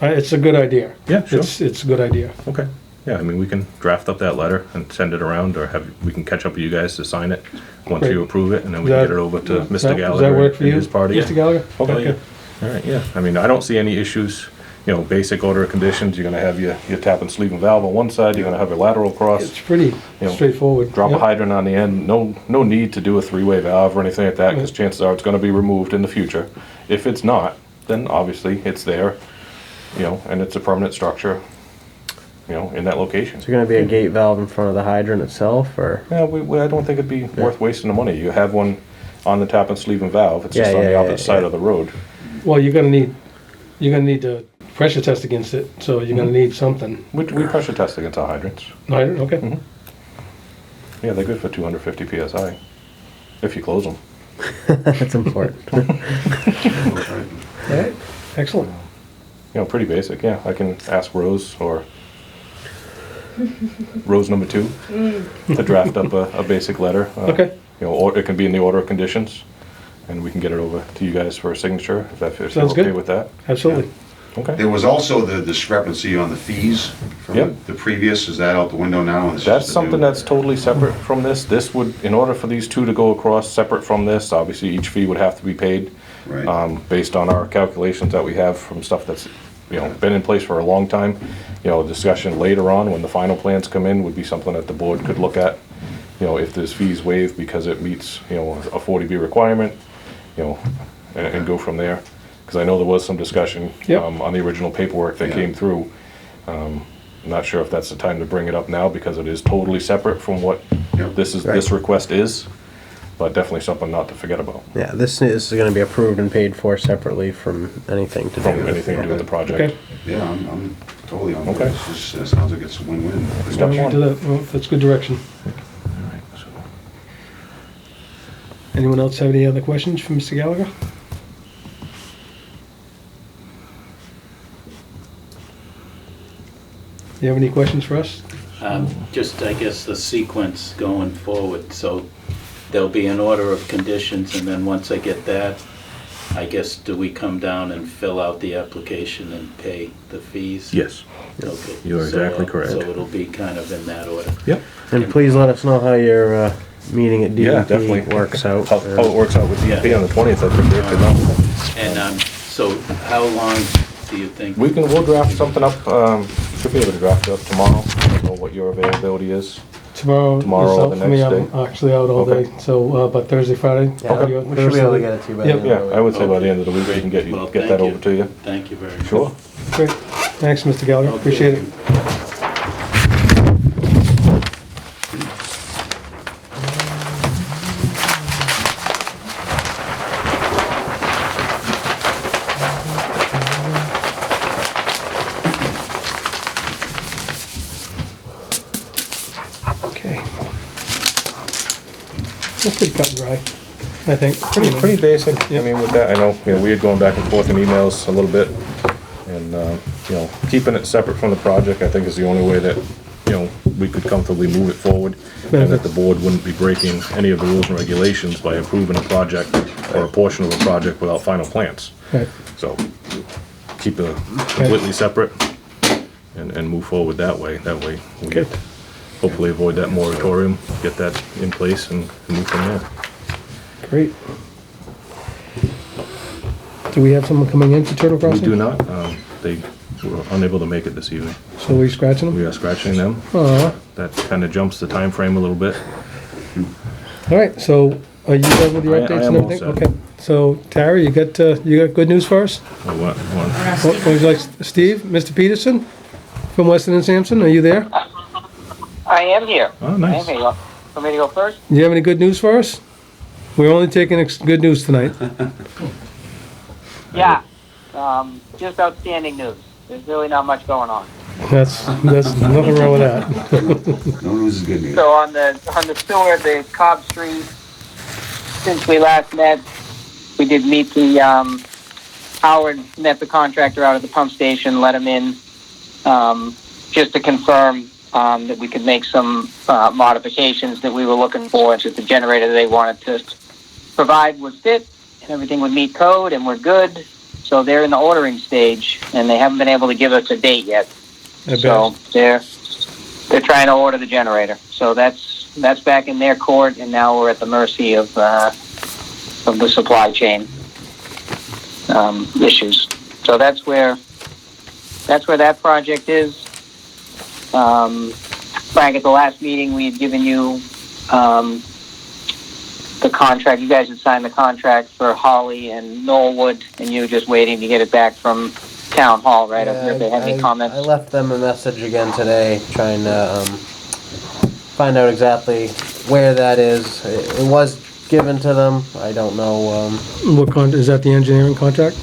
It's a good idea. Yeah, sure. It's a good idea. okay. Yeah, I mean, we can draft up that letter and send it around, or we can catch up with you guys to sign it once Great. you approve it, and then we Does can that- get it over to Does Mr. that Gallagher work for and you, his party. Mr. Gallagher? Okay. Oh, yeah. All right, yeah. I mean, I don't see any issues, basic order of conditions. You're gonna have your tap and sleeve and valve on one side, you're gonna have your lateral cross, It's pretty You know, straightforward. drop a Yep. hydrant on the end. No need to do a 3-way valve or anything like that, because chances are it's gonna be removed in the future. If it's not, then obviously it's there, and it's a permanent structure, in that location. Is there gonna be a gate valve in front of the hydrant itself, or? Yeah, I don't think it'd be worth wasting the money. You have one on the tap and sleeve and valve. It's just Yeah, on the yeah, opposite yeah, side yeah. of the road. Well, you're gonna need to pressure test against it, so you're gonna need something. We pressure test against our hydrants. No, okay, Yeah, they're good for 250 PSI, if you close them. That's important. all right, excellent. Pretty basic, yeah. I can ask Rose or Rose number 2 to draft up a basic letter. Okay. Or it can be in the order of conditions, and we can get it over to you guys for a signature, if you're Sounds okay good. with that. Absolutely. Okay. There was also the discrepancy on the fees from Yep. the previous, is that out the window now? and it's That's just the something new- that's totally separate from this. This would, in order for these two to go across separate from this, obviously each fee would have to be paid. Right. Based on our calculations that we have from stuff that's, been in place for a long time. Discussion later on, when the final plans come in, would be something that the board could look at. If there's fees waived because it meets, a 40B requirement, and go from there. Because I know there was some discussion, Yep. on the original paperwork that Yeah. came through. I'm not sure if that's the time to bring it up now, because it is totally separate from what Yep. this request is, but definitely something not to forget about, Yeah, this is gonna be approved and paid for separately from anything to do from with anything to do with the project. Okay. Yeah, I'm totally on board. Okay. It sounds like it's a win-win. Step We'll one. do that. Well, that's good direction. Anyone else have any other questions for Mr. Gallagher? You have any questions for us? Just, I guess, the sequence going forward, so there'll be an order of conditions, and then once I get that, I guess, do we come down and fill out the application and pay the fees? Yes. Okay. You are exactly So, correct. So it'll be kind of in that order. Yep. And please let us know how your meeting at Yeah, DEP definitely. works out. How it works out with DEP on the 20th, I'd be great to know. And, so how long do you think? We'll draft something up, should be able to draft it up tomorrow. I don't know what your availability is. Tomorrow Tomorrow is or out the for me. next I'm day? actually out all Okay. day, so, but Thursday, Friday. Yeah, probably we should be able to get it to you by the Yep. end of Yeah, the I week. would say by the end of the week, we can Well, get that thank over to you. Thank you very much. Sure. Great. Thanks, Mr. Gallagher. Okay. Appreciate it. Okay. That's pretty cut and dry, I think. Pretty basic. I Yeah. mean, with that, I know, we had gone back and forth in emails a little bit. And, keeping it separate from the project, I think is the only way that, we could comfortably move it forward. And that the board wouldn't be breaking any of the rules and regulations by approving a project or a portion of a project without final plans. Right. So, keep it completely separate and move forward that way. That way, we Okay. get, hopefully avoid that moratorium, get that in place and move from there. Great. Do we have someone coming in for Turtle We Crossing? do not, they were unable to make it this evening. So we scratching them? We are scratching them. Aw. That kinda jumps the time frame a little bit. All right, so are you done with your I updates am and all everything? set. Okay, so Tara, you got good news for us? What would you like, Steve, Mr. Peterson from Weston and Sampson, are you there? I am here. Oh, I am nice. here. Want me to go first? Do you have any good news for us? We're only taking good news tonight. Yeah. Just outstanding news. There's really not much going on. That's nothing wrong with that. No news is good news. So on the sewer, the Cobb Street, since we last met, we did meet the, Howard met the contractor out at the pump station, let him in, just to confirm, that we could make some, modifications that we were looking for, that the generator they wanted to provide would fit, and everything would meet code, and we're good. So they're in the ordering stage, and they haven't been able to give us a date yet. I So bet. they're trying to order the generator. So that's back in their court, and now we're at the mercy of the supply chain issues. So that's where that project is. Frank, at the last meeting, we had given you the contract. You guys had signed the contract for Holly and Knollwood, and you were just waiting to get it back from Town Hall, right? Yeah, If they had any comments. I left them a message again today, trying to find out exactly where that is. It was given to them. I don't know. Is that the engineering contract?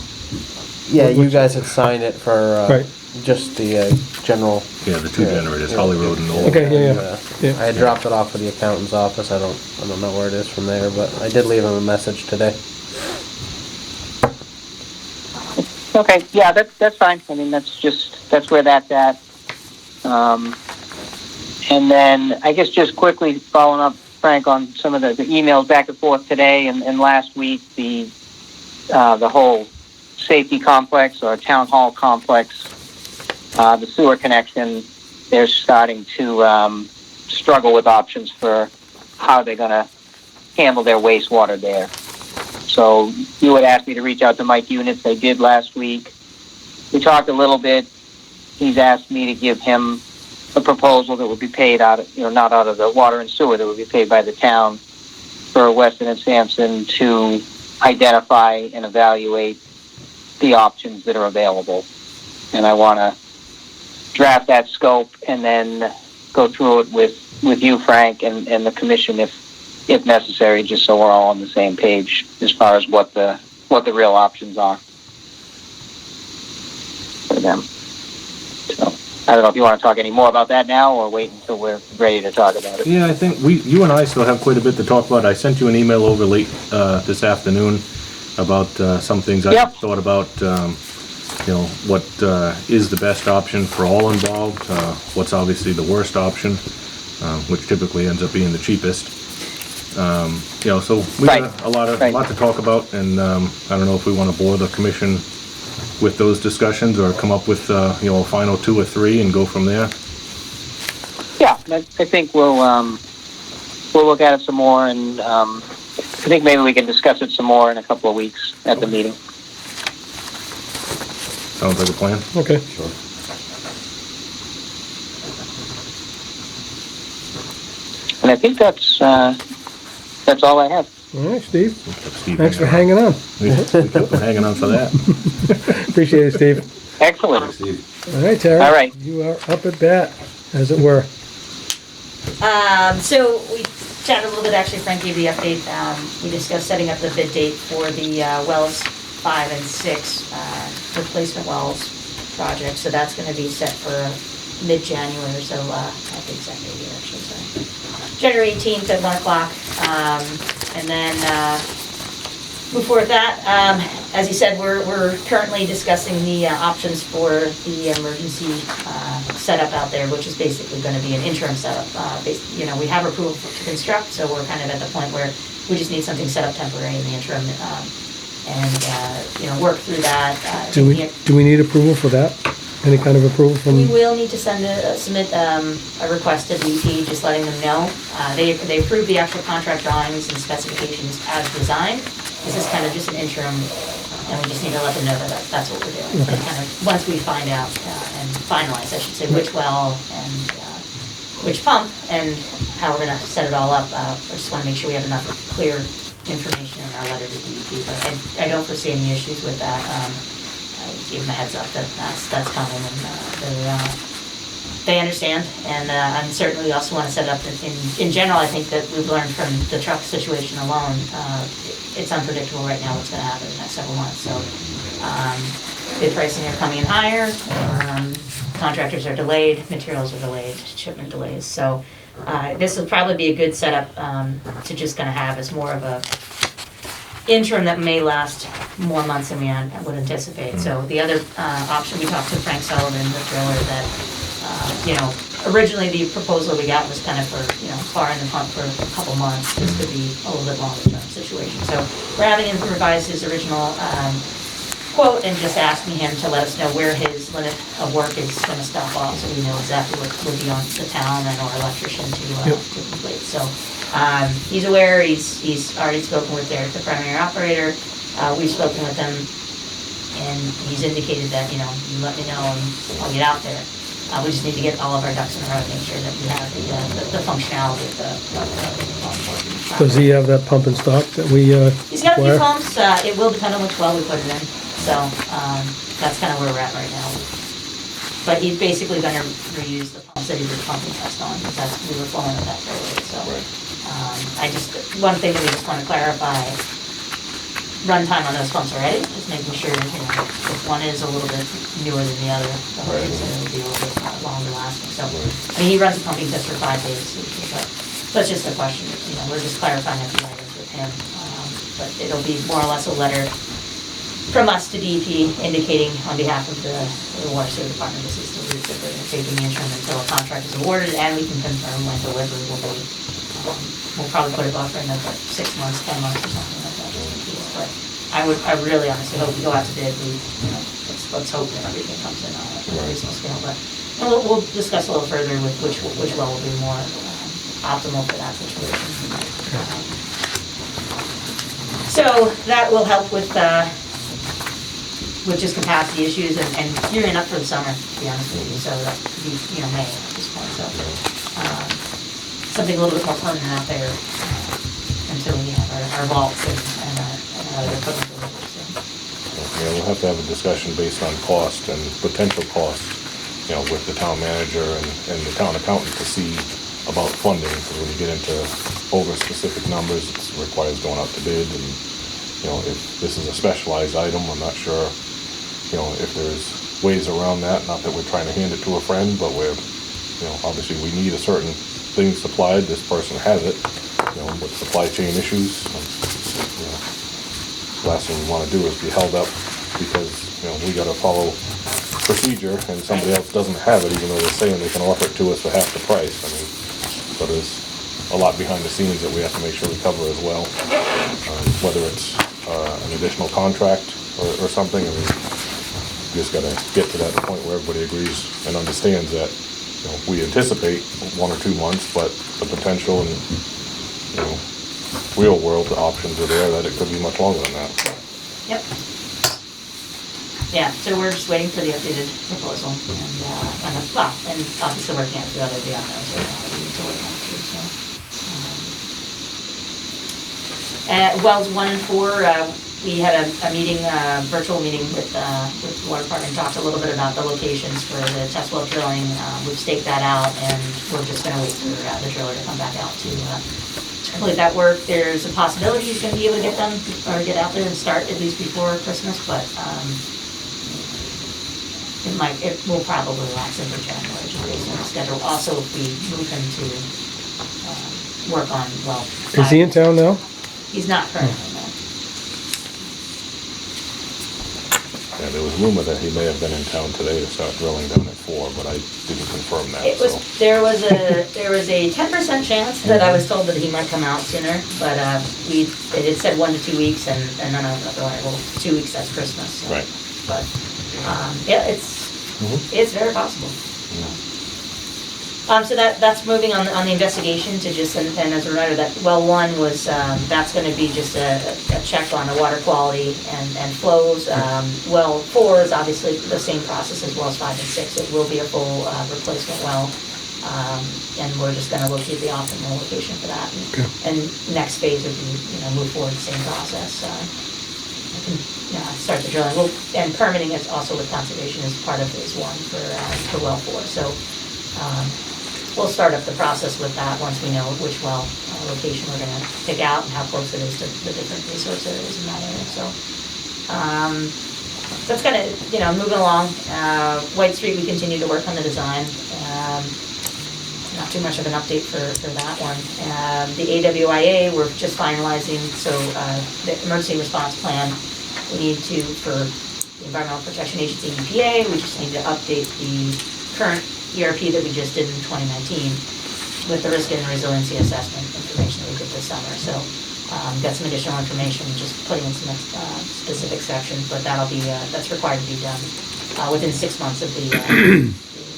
Yeah, you guys had signed it for Right. just the general. Yeah, the two generators, Holly Road and Knoll. Okay, yeah, and, yeah. I had dropped it off at the accountant's office. I don't know where it is from there, but I did leave him a message today. Okay, yeah, that's fine. I mean, that's where that's at. And then I guess just quickly following up, Frank, on some of the emails back and forth today and last week, the whole safety complex or town hall complex, the sewer connection, they're starting to struggle with options for how they're going to handle their wastewater there. So you had asked me to reach out to Mike Units. I did last week. We talked a little bit. He's asked me to give him a proposal that would be paid out of, not out of the water and sewer, that would be paid by the town for Weston and Sampson to identify and evaluate the options that are available. And I want to draft that scope and then go through it with you, Frank, and the commission if necessary, just so we're all on the same page as far as what the real options are for them. So I don't know if you want to talk any more about that now or wait until we're ready to talk about it. Yeah, I think you and I still have quite a bit to talk about. I sent you an email over late this afternoon about some things I Yep. thought about, what is the best option for all involved, what's obviously the worst option, which typically ends up being the cheapest. So we Right. got a lot to talk about, and I don't know if we want to bore the commission with those discussions or come up with a final 2 or 3 and go from there. Yeah, I think we'll look at it some more, and I think maybe we can discuss it some more in a couple of weeks at the meeting. Sounds like a plan. Okay. Sure. And I think that's all I have. All right, Steve. Steve, Thanks for hanging on. We kept him hanging on for that. Appreciate it, Steve. Excellent. Steve. All right, Tara. All right. You are up at bat, as it were. So we chatted a little bit, actually, Frank gave the update. We discussed setting up the bid date for the wells 5 and 6 replacement wells project. So that's gonna be set for mid-January, so I think it's that maybe actually, sorry. January 18th at 1 o'clock. And then move forward with that. As he said, we're currently discussing the options for the emergency setup out there, which is basically going to be an interim setup. We have approval to construct, so we're kind of at the point where we just need something set up temporary in the interim, and work through that. Do we need approval for that? Any kind of approval from? We will need to submit a request to DEP, just letting them know. They approved the actual contract drawings and specifications as designed. This is kind of just an interim, and we just need to let them know that that's what we're doing. Okay. And kind of, once we find out and finalize, I should say, which well and which pump and how we're gonna set it all up, I just wanna make sure we have enough clear information in our letter to DEP, but I don't foresee any issues with that. I gave them a heads up that that's coming, and they understand. And certainly we also want to set it up in general. I think that we've learned from the truck situation alone. It's unpredictable right now what's going to happen in the next several months. So bid pricing are coming in higher. Contractors are delayed. Materials are delayed. Shipment delays. So this will probably be a good setup to just kind of have as more of a interim that may last more months than we would anticipate. So the other option, we talked to Frank Sullivan, the driller, that, originally the proposal we got was kind of for, far in the pump for a couple months. This could be a little bit longer term situation. So we're having him revise his original quote and just asking him to let us know where his limit of work is going to stop off, so we know exactly what would be on the town and our electrician to complete. So he's aware. He's already spoken with the primary operator. We've spoken with him, and he's indicated that you let me know and I'll get out there. We just need to get all of our ducks in a row to make sure that we have the functionality of the pump. Does he have that pump in stock that we He's got a few require? pumps. It will depend on which well we put it in. So that's kind of where we're at right now. But he's basically going to reuse the pumps that he did the pumping test on, because we were flowing with that for a little. So one thing that we just want to clarify, runtime on those pumps already, just making sure if one is a little bit newer than the other, the hose is going to be a little bit longer lasting. So he runs the pumping test for 5 days. So that's just a question. We're just clarifying a few items with him. But it'll be more or less a letter from us to DEP indicating on behalf of the Water Sewer Department, this is the route that we're going to take in the interim until a contract is awarded, and we can confirm when delivery will be. We'll probably put a buffer in there for 6 months, 10 months, or something like that, just in case. But I really honestly hope we go out to bid, let's hope that everything comes in on a reasonable scale, but, and we'll discuss a little further with which well will be more optimal for that situation. So that will help with just capacity issues and gearing up for the summer, to be honest with you, so that could be, May at this point, so. Something a little bit more permanent out there until we have our vaults and other equipment delivered, so. Yeah, we'll have to have a discussion based on cost and potential costs, with the town manager and the town accountant to see about funding, because when you get into over specific numbers, it requires going out to bid, and, if this is a specialized item, I'm not sure, if there's ways around that, not that we're trying to hand it to a friend, but we're, obviously we need a certain thing supplied, this person has it, with supply chain issues, last thing we want to do is be held up because, we got to follow procedure and somebody else doesn't have it, even though they're saying they can offer it to us for half the price. I mean, so there's a lot behind the scenes that we have to make sure we cover as well. Whether it's an additional contract or something, I mean, we just got to get to that point where everybody agrees and understands that, we anticipate 1 or 2 months, but the potential and, real world options are there that it could be much longer than that. Yep. Yeah, so we're just waiting for the updated proposal, and obviously working out the other beyond those right now that we need to work on too, so. Wells 1 and 4, we had a meeting, virtual meeting with the water department, talked a little bit about the locations for the test well drilling. We've staked that out, and we're just gonna wait for the driller to come back out to complete that work. There's a possibility he's gonna be able to get done, or get out there and start at least before Christmas, but, it will probably last into January, just based on the schedule. Also, if we move him to, work on, well. Is he in town now? He's not currently, no. Yeah, there was rumor that he may have been in town today to start drilling down at 4, but I didn't confirm that, It was, so. there was a 10% chance that I was told that he might come out sooner, but, it had said 1 to 2 weeks, and then I thought, all right, well, 2 weeks, that's Christmas. So. Right. But, yeah, it's very possible. So that's moving on the investigation to just, and as a reminder, that well 1 was, that's gonna be just a check on the water quality and flows. Well 4 is obviously the same process as wells 5 and 6. It will be a full replacement well. And we're just gonna locate the optimal location for that. And next phase would be, move forward the same process. Start the drilling. And permitting is also with conservation as part of phase 1 for well 4. So, we'll start up the process with that once we know which well location we're gonna pick out and how close it is to the different resource areas in that area, so. So it's kinda, moving along. White Street, we continue to work on the design. Not too much of an update for that one. The AWIA, we're just finalizing, so the emergency response plan, we need to, for the Environmental Protection Agency, EPA, we just need to update the current ERP that we just did in 2019 with the risk and resiliency assessment information that we did this summer. So got some additional information, just putting in some specific sections, but that's required to be done within 6 months of the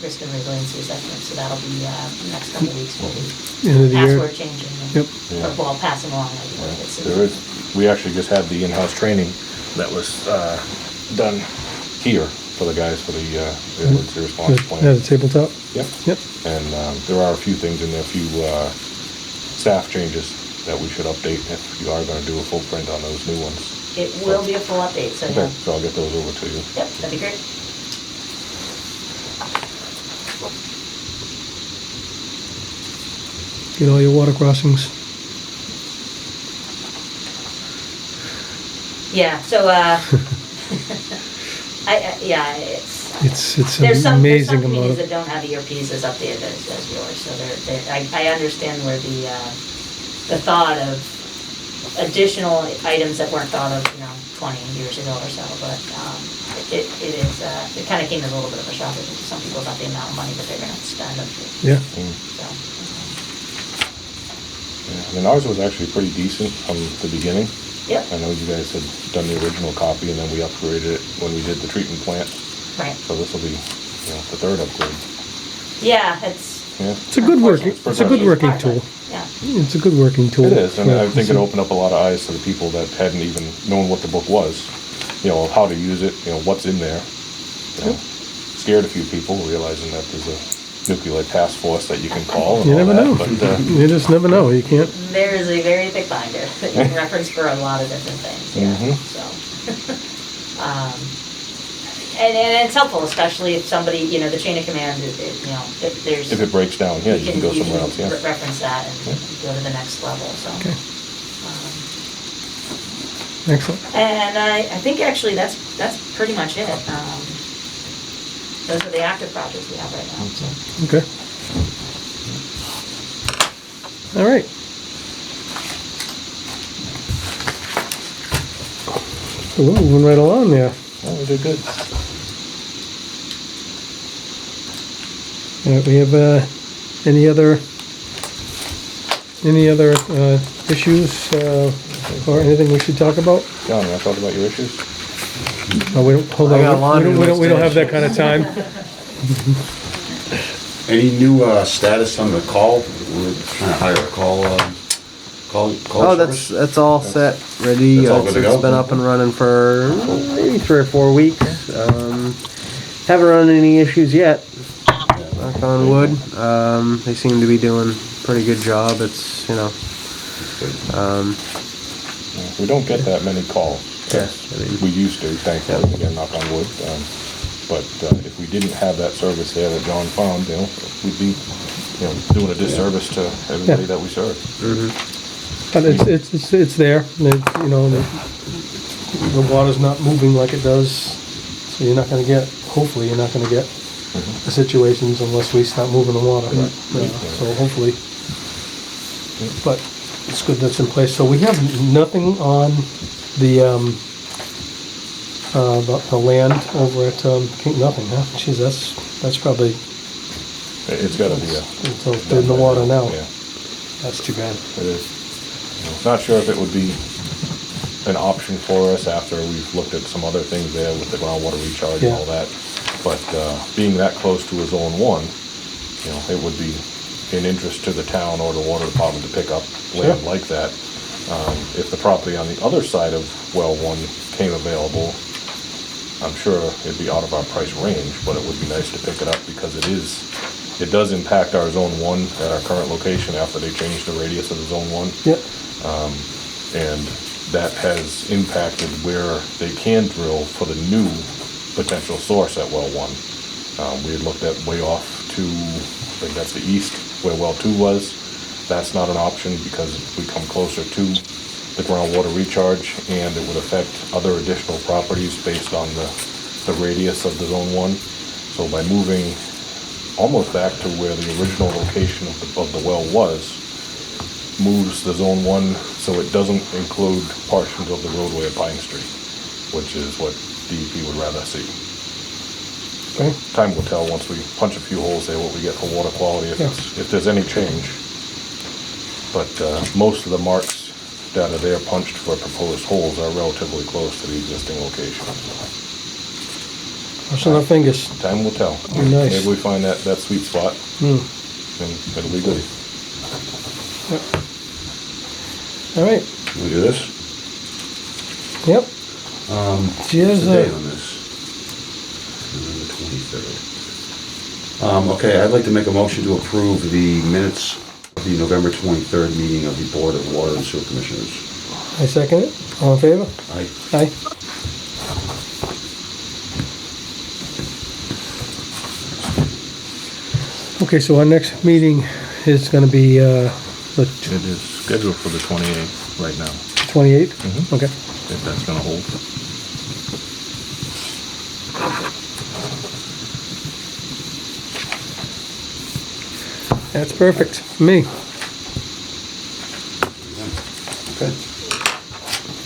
risk and resiliency assessment. So that'll be the next couple of weeks. We'll be password changing and while passing along. We actually just had the in-house training that was done here for the guys for the emergency response plan. Yeah, the tabletop? Yep. And there are a few things in there, a few staff changes that we should update if you are going to do a full print on those new ones. It will be a full update, so Okay, so I'll get those over to you. Yep, that'd be great. Get all your water crossings. Yeah, so, It's there's some amazing communities amount that don't have ERPs as updated as yours, so I understand where the thought of additional items that weren't thought of, 20 years ago or so, but it kind of came as a little bit of a shock to some people about the amount of money that they're going to spend. Yeah. So, Yeah, I mean, ours was actually pretty decent from the beginning. Yep, I know you guys had done the original copy and then we upgraded it when we did the treatment plant. right. So this will be, the third upgrade. Yeah, it's. Yeah, It's a good working, it's a good working tool. Yeah, It's a good working tool. it is, and I Yeah, think it it's a- opened up a lot of eyes to the people that hadn't even known what the book was. Of how to use it, what's in there. Scared a few people, realizing that there's a nuclear task force that you can call and You all never that, know. but, You just never know. You can't. there is a very thick binder that you can reference for a lot of different things, yeah, Mhm. so. And it's helpful, especially if somebody, the chain of command, if there's. if it breaks down, yeah, you can go somewhere else, yeah. Reference that and go to the next level, so. Okay. Um, Excellent. And I think actually that's pretty much it. Those are the active projects we have right now, so. Okay. All right. So we're moving right along there. Oh, we did good. All right, we have, any other issues, or anything we should talk about? John, you want to talk about your issues? Oh, we don't, hold I on, got laundry we don't list have that kind of time. Any new status on the call? We're trying to hire a call Oh, that's all set, ready. That's all good to It's go? been up and running for maybe 3 or 4 weeks. Haven't run any issues yet. Knock on wood. They seem to be doing a pretty good job. It's, We don't get that many calls. yeah, I mean, We used to, thankfully, again, knock on wood. But if we didn't have that service there that John found, we'd be, doing a disservice to everybody Yeah. that we serve. But it's there, the water's not moving like it does, so hopefully you're not gonna get the situations unless we start moving the water. So hopefully, but it's good that's in place. So we have nothing on the land over at, nothing, huh? Geez, that's probably, It's gotta be it's in the water now. Yeah, That's too bad. it is. Not sure if it would be an option for us after we've looked at some other things there with the groundwater recharge and Yeah. all that. But being that close to a zone 1, it would be in interest to the town or the water department to pick up land Sure. like that. If the property on the other side of well 1 came available, I'm sure it'd be out of our price range, but it would be nice to pick it up because it does impact our zone 1 at our current location after they changed the radius of the zone 1. Yep, And that has impacted where they can drill for the new potential source at well 1. We had looked at way off to, I think that's the east, where well 2 was. That's not an option because we come closer to the groundwater recharge and it would affect other additional properties based on the radius of the zone 1. So by moving almost back to where the original location of the well was, moves the zone 1 so it doesn't include portions of the roadway at Pine Street, which is what DEP would rather see. okay, Time will tell once we punch a few holes there what we get for water quality, Yeah. if there's any change. But most of the marks that are there punched for proposed holes are relatively close to the existing location. crossing our fingers. Time will tell. Be nice. Maybe we find that sweet spot Hmm. and it'll be good. All right, We do this? yep. Cheers, What's the date on this? November 23rd. Okay, I'd like to make a motion to approve the minutes of the November 23rd meeting of the Board of Water and Sewer Commissioners. I second it. All in favor? Aye. Aye. Okay, so our next meeting is gonna be, the It is scheduled for the 28th right now, 28th? Mhm. Okay. if that's gonna hold. That's perfect for me. Okay.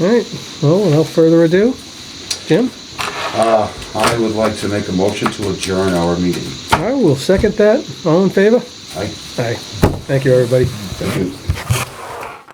All right, well, without further ado, Jim, I would like to make a motion to adjourn our meeting. I will second that. All in favor? Aye. Aye. Thank you, everybody. Thank you.